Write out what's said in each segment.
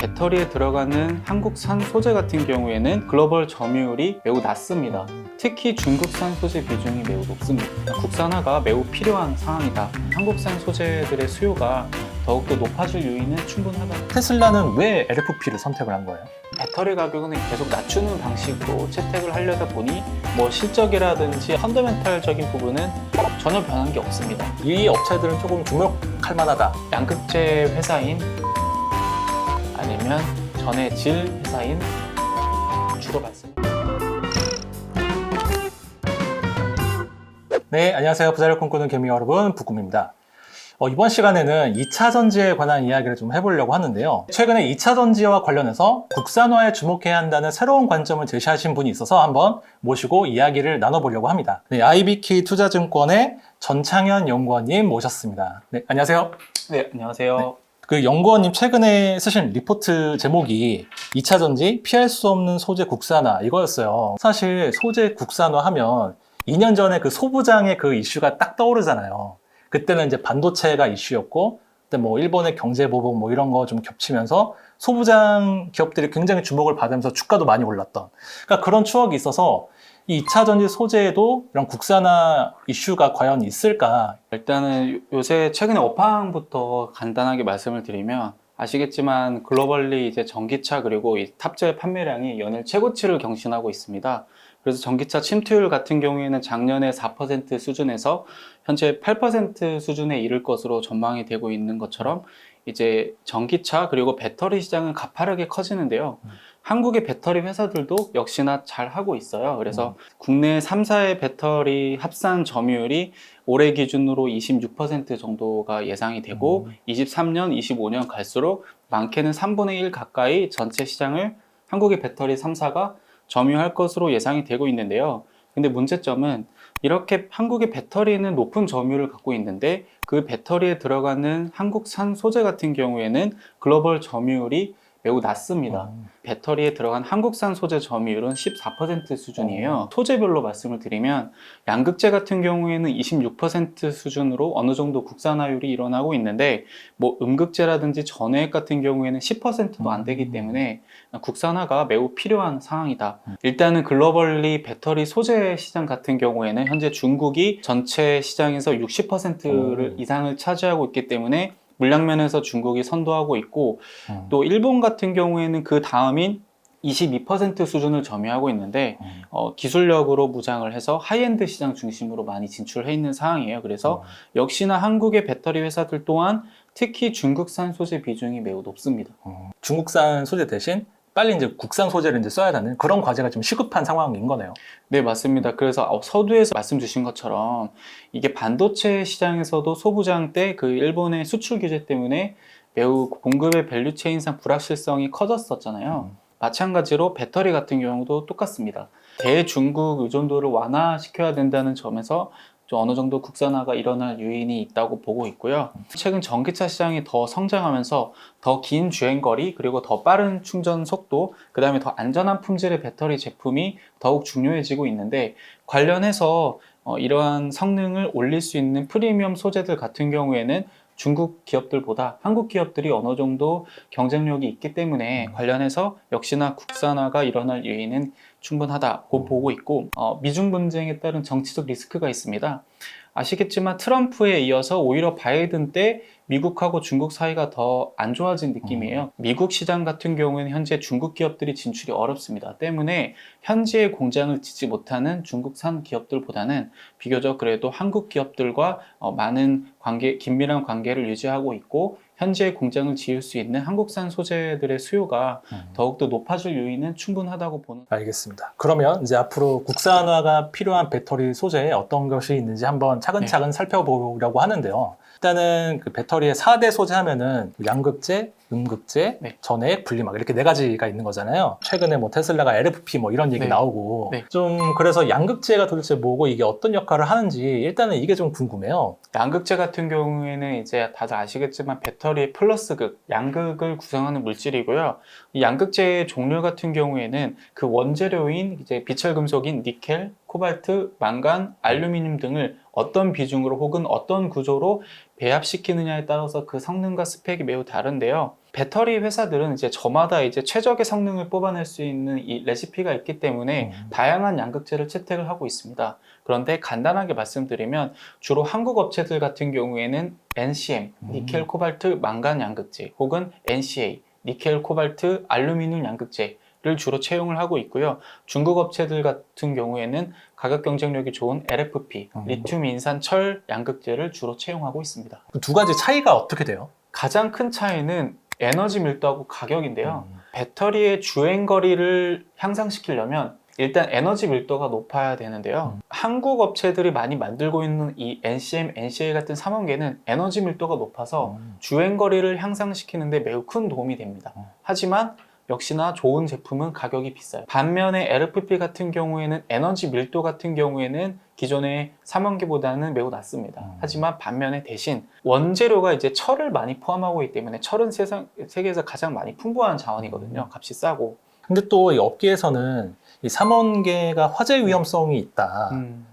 배터리에 들어가는 한국산 소재 같은 경우에는 글로벌 점유율이 매우 낮습니다. 특히 중국산 소재 비중이 매우 높습니다. 국산화가 매우 필요한 상황이다. 한국산 소재들의 수요가 더욱더 높아질 요인은 충분하다. 테슬라는 왜 LFP를 선택을 한 거예요? 배터리 가격은 계속 낮추는 방식으로 채택을 하려다 보니 실적이라든지 펀더멘탈적인 부분은 전혀 변한 게 없습니다. 이 업체들은 조금 주목할 만하다. 양극재 회사인 아니면 전해질 회사인 주로 말씀. 네, 안녕하세요. 부자를 꿈꾸는 개미 여러분, 북꿈입니다. 이번 시간에는 2차 전지에 관한 이야기를 좀 해보려고 하는데요. 최근에 2차 전지와 관련해서 국산화에 주목해야 한다는 새로운 관점을 제시하신 분이 있어서 한번 모시고 이야기를 나눠보려고 합니다. 네, IBK 투자증권의 전창현 연구원님 모셨습니다. 네, 안녕하세요. 네, 안녕하세요. 네. 그 연구원님 최근에 쓰신 리포트 제목이 2차 전지 피할 수 없는 소재 국산화 이거였어요. 사실 소재 국산화 하면 2년 전에 그 소부장의 그 이슈가 딱 떠오르잖아요. 그때는 이제 반도체가 이슈였고, 그때 뭐 일본의 경제 보복 뭐 이런 거 좀 겹치면서 소부장 기업들이 굉장히 주목을 받으면서 주가도 많이 올랐던. 그러니까 그런 추억이 있어서 이 2차 전지 소재에도 이런 국산화 이슈가 과연 있을까? 일단은 요새 최근에 업황부터 간단하게 말씀을 드리면 아시겠지만 글로벌리 이제 전기차 그리고 이 탑재 판매량이 연일 최고치를 경신하고 있습니다. 그래서 전기차 침투율 같은 경우에는 작년에 4% 수준에서 현재 8% 수준에 이를 것으로 전망이 되고 있는 것처럼 이제 전기차 그리고 배터리 시장은 가파르게 커지는데요. 한국의 배터리 회사들도 역시나 잘 하고 있어요. 그래서 국내 3사의 배터리 합산 점유율이 올해 기준으로 26% 정도가 예상이 되고 23년, 25년 갈수록 많게는 3분의 1 가까이 전체 시장을 한국의 배터리 3사가 점유할 것으로 예상이 되고 있는데요. 근데 문제점은 이렇게 한국의 배터리는 높은 점유율을 갖고 있는데 그 배터리에 들어가는 한국산 소재 같은 경우에는 글로벌 점유율이 매우 낮습니다. 배터리에 들어간 한국산 소재 점유율은 14% 수준이에요. 소재별로 말씀을 드리면 양극재 같은 경우에는 26% 수준으로 어느 정도 국산화율이 일어나고 있는데 뭐 음극재라든지 전해액 같은 경우에는 10%도 안 되기 때문에 국산화가 매우 필요한 상황이다. 일단은 글로벌리 배터리 소재 시장 같은 경우에는 현재 중국이 전체 시장에서 60%를 이상을 차지하고 있기 때문에 물량면에서 중국이 선도하고 있고 또 일본 같은 경우에는 그 다음인 22% 수준을 점유하고 있는데 기술력으로 무장을 해서 하이엔드 시장 중심으로 많이 진출해 있는 상황이에요. 그래서 역시나 한국의 배터리 회사들 또한 특히 중국산 소재 비중이 매우 높습니다. 중국산 소재 대신 빨리 이제 국산 소재를 이제 써야 되는 그런 과제가 좀 시급한 상황인 거네요. 네, 맞습니다. 그래서 서두에서 말씀 주신 것처럼 이게 반도체 시장에서도 소부장 때 그 일본의 수출 규제 때문에 매우 공급의 밸류체인상 불확실성이 커졌었잖아요. 마찬가지로 배터리 같은 경우도 똑같습니다. 대중국 의존도를 완화시켜야 된다는 점에서 좀 어느 정도 국산화가 일어날 요인이 있다고 보고 있고요. 최근 전기차 시장이 더 성장하면서 더 긴 주행거리 그리고 더 빠른 충전 속도 그 다음에 더 안전한 품질의 배터리 제품이 더욱 중요해지고 있는데 관련해서 이러한 성능을 올릴 수 있는 프리미엄 소재들 같은 경우에는 중국 기업들보다 한국 기업들이 어느 정도 경쟁력이 있기 때문에 관련해서 역시나 국산화가 일어날 요인은 충분하다고 보고 있고 미중 분쟁에 따른 정치적 리스크가 있습니다. 아시겠지만 트럼프에 이어서 오히려 바이든 때 미국하고 중국 사이가 더 안 좋아진 느낌이에요. 미국 시장 같은 경우는 현재 중국 기업들이 진출이 어렵습니다. 때문에 현지에 공장을 짓지 못하는 중국산 기업들보다는 비교적 그래도 한국 기업들과 많은 긴밀한 관계를 유지하고 있고 현지에 공장을 지을 수 있는 한국산 소재들의 수요가 더욱더 높아질 요인은 충분하다고 보는. 알겠습니다. 그러면 이제 앞으로 국산화가 필요한 배터리 소재에 어떤 것이 있는지 한번 차근차근 살펴보려고 하는데요. 일단은 그 배터리의 4대 소재 하면은 양극재, 음극재, 전해액, 분리막 이렇게 4가지가 있는 거잖아요. 최근에 뭐 테슬라가 LFP 뭐 이런 얘기 나오고 좀 그래서 양극재가 도대체 뭐고 이게 어떤 역할을 하는지 일단은 이게 좀 궁금해요. 양극재 같은 경우에는 이제 다들 아시겠지만 배터리의 플러스극, 양극을 구성하는 물질이고요. 이 양극재의 종류 같은 경우에는 그 원재료인 이제 비철금속인 니켈, 코발트, 망간, 알루미늄 등을 어떤 비중으로 혹은 어떤 구조로 배합시키느냐에 따라서 그 성능과 스펙이 매우 다른데요. 배터리 회사들은 이제 저마다 이제 최적의 성능을 뽑아낼 수 있는 이 레시피가 있기 때문에 다양한 양극재를 채택을 하고 있습니다. 그런데 간단하게 말씀드리면 주로 한국 업체들 같은 경우에는 NCM, 니켈, 코발트, 망간 양극재 혹은 NCA, 니켈, 코발트, 알루미늄 양극재를 주로 채용을 하고 있고요. 중국 업체들 같은 경우에는 가격 경쟁력이 좋은 LFP, 리튬 인산 철 양극재를 주로 채용하고 있습니다. 그 두 가지 차이가 어떻게 돼요? 가장 큰 차이는 에너지 밀도하고 가격인데요. 배터리의 주행 거리를 향상시키려면 일단 에너지 밀도가 높아야 되는데요. 한국 업체들이 많이 만들고 있는 이 NCM, NCA 같은 삼원계는 에너지 밀도가 높아서 주행 거리를 향상시키는데 매우 큰 도움이 됩니다. 하지만 역시나 좋은 제품은 가격이 비싸요. 반면에 LFP 같은 경우에는 에너지 밀도 같은 경우에는 기존의 삼원계보다는 매우 낮습니다. 하지만 반면에 대신 원재료가 이제 철을 많이 포함하고 있기 때문에 철은 세계에서 가장 많이 풍부한 자원이거든요. 값이 싸고. 근데 또 이 업계에서는 이 삼원계가 화재 위험성이 있다.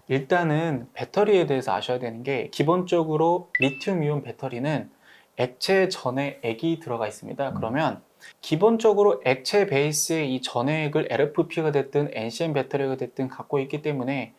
일단은 배터리에 대해서 아셔야 되는 게 기본적으로 리튬이온 배터리는 액체 전해액이 들어가 있습니다. 그러면 기본적으로 액체 베이스의 이 전해액을 LFP가 됐든 NCM 배터리가 됐든 갖고 있기 때문에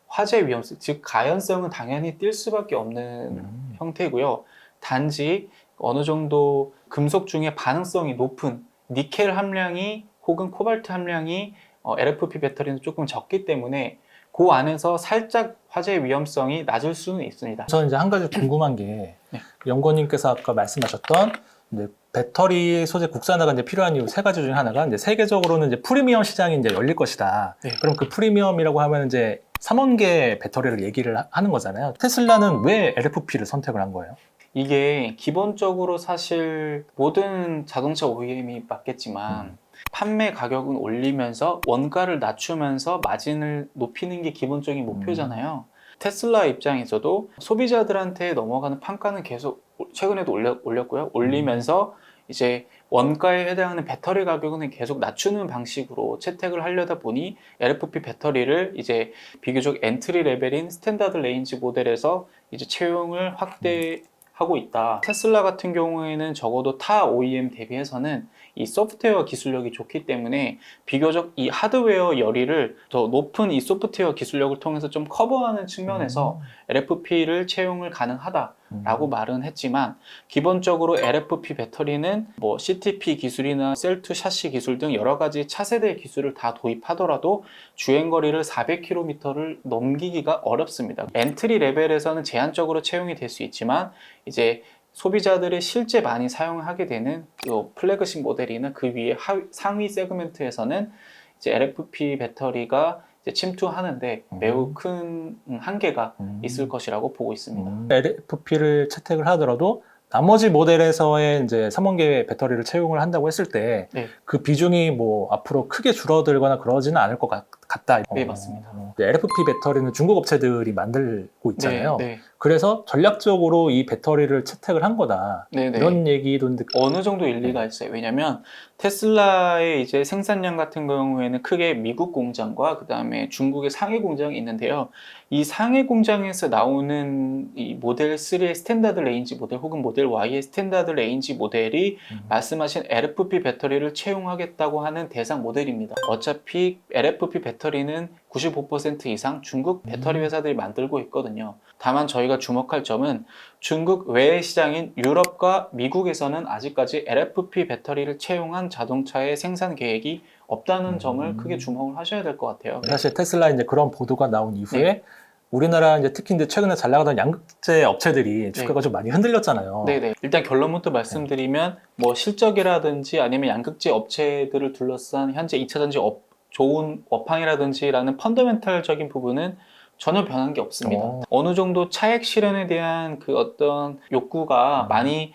화재 위험성, 즉 가연성은 당연히 뛸 수밖에 없는 형태고요. 단지 어느 정도 금속 중에 반응성이 높은 니켈 함량이 혹은 코발트 함량이 LFP 배터리는 조금 적기 때문에 그 안에서 살짝 화재 위험성이 낮을 수는 있습니다. 저는 이제 한 가지 궁금한 게 네. 연구원님께서 아까 말씀하셨던 이제 배터리 소재 국산화가 이제 필요한 이유 세 가지 중에 하나가 이제 세계적으로는 이제 프리미엄 시장이 이제 열릴 것이다. 네. 그럼 그 프리미엄이라고 하면 이제 삼원계 배터리를 얘기를 하는 거잖아요. 테슬라는 왜 LFP를 선택을 한 거예요? 이게 기본적으로 사실 모든 자동차 OEM이 맞겠지만 판매 가격은 올리면서 원가를 낮추면서 마진을 높이는 게 기본적인 목표잖아요. 테슬라 입장에서도 소비자들한테 넘어가는 판가는 계속 최근에도 올렸고요. 올리면서 이제 원가에 해당하는 배터리 가격은 계속 낮추는 방식으로 채택을 하려다 보니 LFP 배터리를 이제 비교적 엔트리 레벨인 스탠다드 레인지 모델에서 이제 채용을 확대하고 있다. 테슬라 같은 경우에는 적어도 타 OEM 대비해서는 이 소프트웨어 기술력이 좋기 때문에 비교적 이 하드웨어 열의를 더 높은 이 소프트웨어 기술력을 통해서 좀 커버하는 측면에서 LFP를 채용을 가능하다라고 말은 했지만 기본적으로 LFP 배터리는 뭐 CTP 기술이나 셀2 샤시 기술 등 여러 가지 차세대 기술을 다 도입하더라도 주행거리를 400km를 넘기기가 어렵습니다. 엔트리 레벨에서는 제한적으로 채용이 될 수 있지만 이제 소비자들이 실제 많이 사용하게 되는 그 플래그십 모델이나 그 위에 상위 세그멘트에서는 이제 LFP 배터리가 이제 침투하는데 매우 큰 한계가 있을 것이라고 보고 있습니다. LFP를 채택을 하더라도 나머지 모델에서의 이제 삼원계 배터리를 채용을 한다고 했을 때 그 네. 비중이 뭐 앞으로 크게 줄어들거나 그러지는 않을 것 같다. 네, 맞습니다. LFP 배터리는 중국 업체들이 만들고 있잖아요. 네. 그래서 전략적으로 이 배터리를 채택을 한 거다. 네. 이런 얘기도 어느 정도 일리가 있어요. 왜냐하면 테슬라의 이제 생산량 같은 경우에는 크게 미국 공장과 그 다음에 중국의 상해 공장이 있는데요. 이 상해 공장에서 나오는 이 모델 3의 스탠다드 레인지 모델 혹은 모델 Y의 스탠다드 레인지 모델이 말씀하신 LFP 배터리를 채용하겠다고 하는 대상 모델입니다. 어차피 LFP 배터리는 95% 이상 중국 배터리 회사들이 만들고 있거든요. 다만 저희가 주목할 점은 중국 외의 시장인 유럽과 미국에서는 아직까지 LFP 배터리를 채용한 자동차의 생산 계획이 없다는 점을 크게 주목을 하셔야 될 것 같아요. 사실 테슬라 이제 그런 보도가 나온 이후에 우리나라 이제 특히 이제 최근에 잘 나가던 양극재 업체들이 주가가 좀 많이 흔들렸잖아요. 네네. 일단 결론부터 말씀드리면 뭐 실적이라든지 아니면 양극재 업체들을 둘러싼 현재 2차전지 좋은 업황이라든지라는 펀더멘탈적인 부분은 전혀 변한 게 없습니다. 어느 정도 차액 실현에 대한 그 어떤 욕구가 많이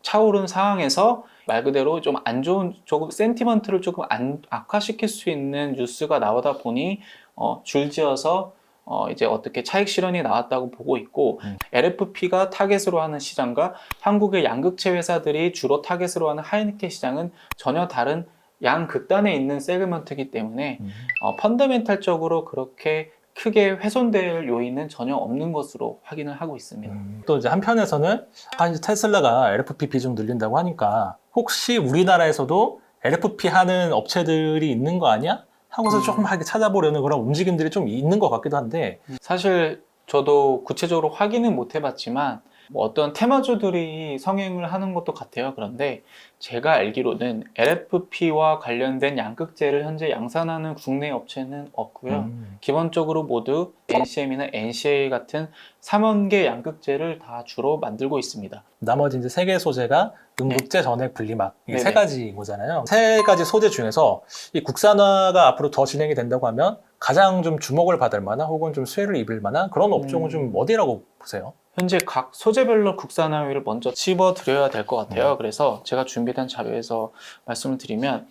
차오른 상황에서 말 그대로 좀 안 좋은 조금 센티먼트를 조금 악화시킬 수 있는 뉴스가 나오다 보니 줄지어서 이제 어떻게 차익 실현이 나왔다고 보고 있고 LFP가 타겟으로 하는 시장과 한국의 양극재 회사들이 주로 타겟으로 하는 하이니켈 시장은 전혀 다른 양극단에 있는 세그먼트이기 때문에 펀더멘탈적으로 그렇게 크게 훼손될 요인은 전혀 없는 것으로 확인을 하고 있습니다. 또 이제 한편에서는 이제 테슬라가 LFP 비중 늘린다고 하니까 혹시 우리나라에서도 LFP 하는 업체들이 있는 거 아니야? 하고서 조금 하게 찾아보려는 그런 움직임들이 좀 있는 것 같기도 한데 사실 저도 구체적으로 확인은 못 해봤지만 뭐 어떤 테마주들이 성행을 하는 것도 같아요. 그런데 제가 알기로는 LFP와 관련된 양극재를 현재 양산하는 국내 업체는 없고요. 기본적으로 모두 NCM이나 NCA 같은 삼원계 양극재를 다 주로 만들고 있습니다. 나머지 이제 세 개 소재가 음극재, 전액, 분리막 이게 네네. 세 가지인 거잖아요. 세 가지 소재 중에서 이 국산화가 앞으로 더 진행이 된다고 하면 가장 좀 주목을 받을 만한 혹은 좀 수혜를 입을 만한 그런 업종은 좀 어디라고 보세요? 현재 각 소재별로 국산화율을 먼저 찝어드려야 될 것 같아요. 그래서 제가 준비된 자료에서 말씀을 드리면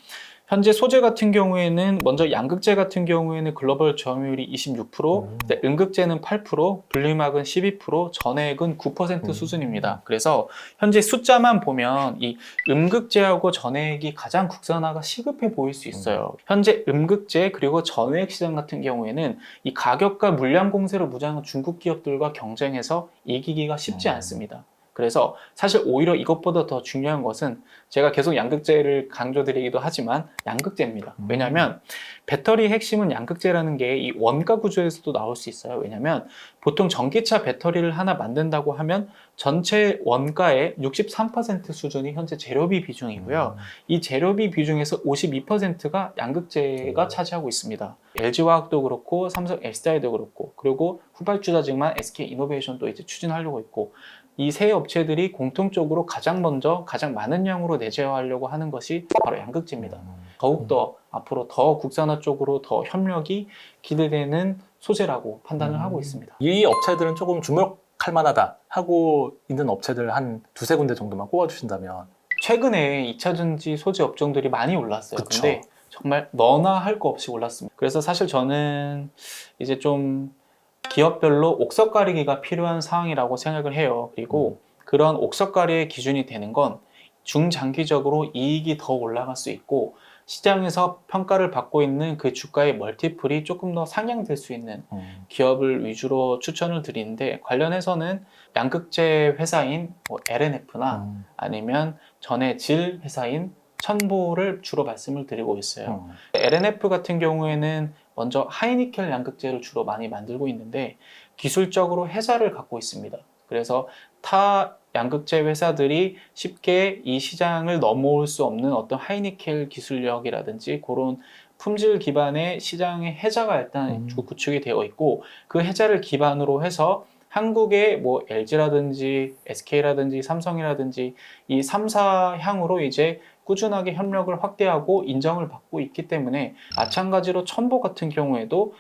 현재 소재 같은 경우에는 먼저 양극재 같은 경우에는 글로벌 점유율이 26%, 음극재는 8%, 분리막은 12%, 전액은 9% 수준입니다. 그래서 현재 숫자만 보면 이 음극재하고 전액이 가장 국산화가 시급해 보일 수 있어요. 현재 음극재 그리고 전액 시장 같은 경우에는 이 가격과 물량 공세로 무장한 중국 기업들과 경쟁해서 이기기가 쉽지 않습니다. 그래서 사실 오히려 이것보다 더 중요한 것은 제가 계속 양극재를 강조드리기도 하지만 양극재입니다. 왜냐하면 배터리 핵심은 양극재라는 게 이 원가 구조에서도 나올 수 있어요. 왜냐하면 보통 전기차 배터리를 하나 만든다고 하면 전체 원가의 63% 수준이 현재 재료비 비중이고요. 이 재료비 비중에서 52%가 양극재가 차지하고 있습니다. LG화학도 그렇고 삼성 SDI도 그렇고 그리고 후발주자지만 SK이노베이션도 이제 추진하려고 있고 이 세 업체들이 공통적으로 가장 먼저 가장 많은 양으로 내재화하려고 하는 것이 바로 양극재입니다. 더욱더 앞으로 더 국산화 쪽으로 더 협력이 기대되는 소재라고 판단을 하고 있습니다. 이 업체들은 조금 주목할 만하다 하고 있는 업체들 한 두세 군데 정도만 꼽아주신다면 최근에 2차전지 소재 업종들이 많이 올랐어요. 그쵸. 근데 정말 너나 할 거 없이 올랐습니다. 그래서 사실 저는 이제 좀 기업별로 옥석 가리기가 필요한 상황이라고 생각을 해요. 그리고 그런 옥석 가리의 기준이 되는 건 중장기적으로 이익이 더 올라갈 수 있고 시장에서 평가를 받고 있는 그 주가의 멀티플이 조금 더 상향될 수 있는 기업을 위주로 추천을 드리는데 관련해서는 양극재 회사인 뭐 LNF나 아니면 전의 질 회사인 첨보를 주로 말씀을 드리고 있어요. LNF 같은 경우에는 먼저 하이니켈 양극재를 주로 많이 만들고 있는데 기술적으로 혜자를 갖고 있습니다. 그래서 타 양극재 회사들이 쉽게 이 시장을 넘어올 수 없는 어떤 하이니켈 기술력이라든지 그런 품질 기반의 시장의 혜자가 일단 구축이 되어 있고 그 혜자를 기반으로 해서 한국의 뭐 LG라든지 SK라든지 삼성이라든지 이 3사 향으로 이제 꾸준하게 협력을 확대하고 인정을 받고 있기 때문에 마찬가지로 첨보 같은 경우에도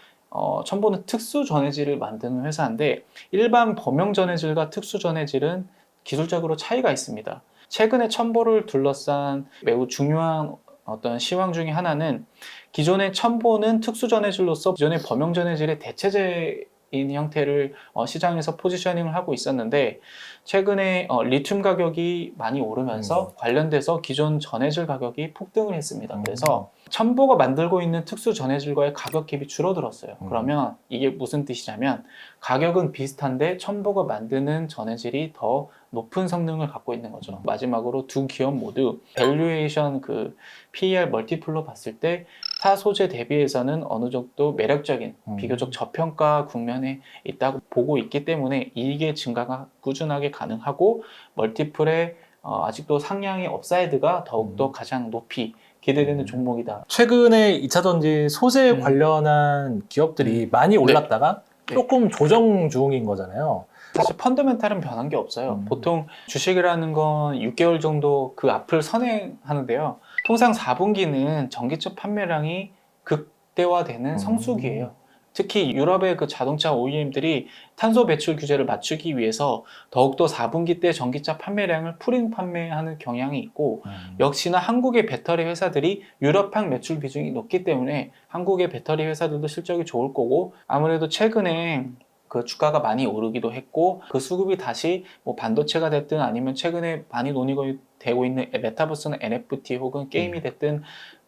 첨보는 특수 전해질을 만드는 회사인데 일반 범용 전해질과 특수 전해질은 기술적으로 차이가 있습니다. 최근에 첨보를 둘러싼 매우 중요한 어떤 시황 중에 하나는 기존의 첨보는 특수 전해질로서 기존의 범용 전해질의 대체제인 형태를 시장에서 포지셔닝을 하고 있었는데 최근에 리튬 가격이 많이 오르면서 관련돼서 기존 전해질 가격이 폭등을 했습니다. 그래서 첨보가 만들고 있는 특수 전해질과의 가격 갭이 줄어들었어요. 그러면 이게 무슨 뜻이냐면 가격은 비슷한데 첨보가 만드는 전해질이 더 높은 성능을 갖고 있는 거죠. 마지막으로 두 기업 모두 밸류에이션 그 PER 멀티플로 봤을 때 타 소재 대비해서는 어느 정도 매력적인 비교적 저평가 국면에 있다고 보고 있기 때문에 이익의 증가가 꾸준하게 가능하고 멀티플의 아직도 상향의 업사이드가 더욱더 가장 높이 기대되는 종목이다. 최근에 2차전지 소재 관련한 기업들이 많이 올랐다가 네. 조금 조정 중인 거잖아요. 사실 펀더멘탈은 변한 게 없어요. 보통 주식이라는 건 6개월 정도 그 앞을 선행하는데요. 통상 4분기는 전기차 판매량이 극대화되는 성수기예요. 특히 유럽의 그 자동차 OEM들이 탄소 배출 규제를 맞추기 위해서 더욱더 4분기 때 전기차 판매량을 풀인 판매하는 경향이 있고 역시나 한국의 배터리 회사들이 유럽향 매출 비중이 높기 때문에 한국의 배터리 회사들도 실적이 좋을 거고 아무래도 최근에 그 주가가 많이 오르기도 했고 그 수급이 다시 뭐 반도체가 됐든 아니면 최근에 많이 논의가 되고 있는 메타버스나 NFT 혹은 게임이 됐든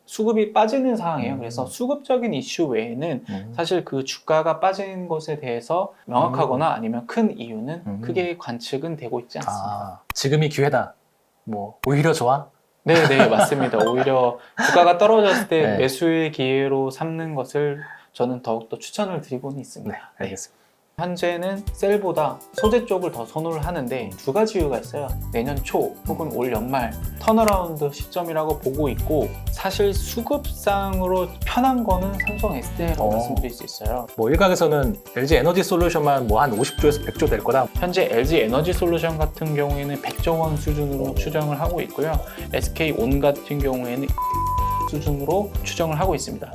수급이 빠지는 상황이에요. 그래서 수급적인 이슈 외에는 음. 사실 그 주가가 빠진 것에 대해서 명확하거나 아니면 큰 이유는 크게 관측은 되고 있지 않습니다. 아, 지금이 기회다. 뭐 오히려 좋아? 네, 맞습니다. 오히려 주가가 떨어졌을 때 네. 매수의 기회로 삼는 것을 저는 더욱더 추천을 드리고는 있습니다. 네, 알겠습니다. 현재는 셀보다 소재 쪽을 더 선호를 하는데 두 가지 이유가 있어요. 내년 초 혹은 올 연말 턴어라운드 시점이라고 보고 있고, 사실 수급상으로 편한 거는 삼성 SDI라고 말씀드릴 수 있어요. 뭐 일각에서는 LG 에너지 솔루션만 뭐 한 50조에서 100조 될 거다. 현재 LG 에너지 솔루션 같은 경우에는 100조 원 수준으로 추정을 하고 있고요. SK 온 같은 경우에는 수준으로 추정을 하고 있습니다.